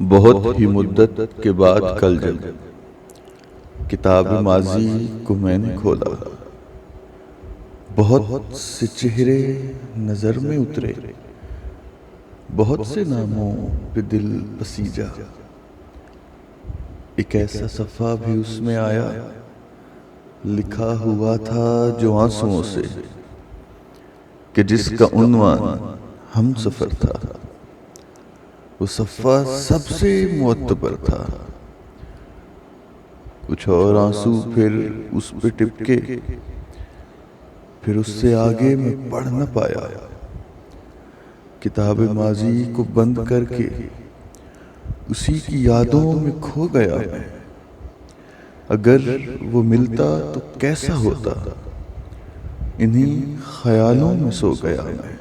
بہت ہی مدت کے بعد کل جب کتاب ماضی کو میں نے کھولا، بہت سے چہرے نظر میں اترے، بہت سے ناموں پہ دل بسیجا۔ ایک ایسا صفحہ بھی اس میں آیا، لکھا ہوا تھا جو آنسوؤں سے، کہ جس کا عنوان ہم سفر تھا۔ وہ صفحہ سب سے معتبر تھا، کچھ اور آنسو پھر اس پہ ٹپکے، پھر اس سے آگے میں پڑھ نہ پایا۔ کتاب ماضی کو بند کر کے اسی کی یادوں میں کھو گیا میں۔ اگر وہ ملتا تو کیسا ہوتا، انہی خیالوں میں سو گیا میں۔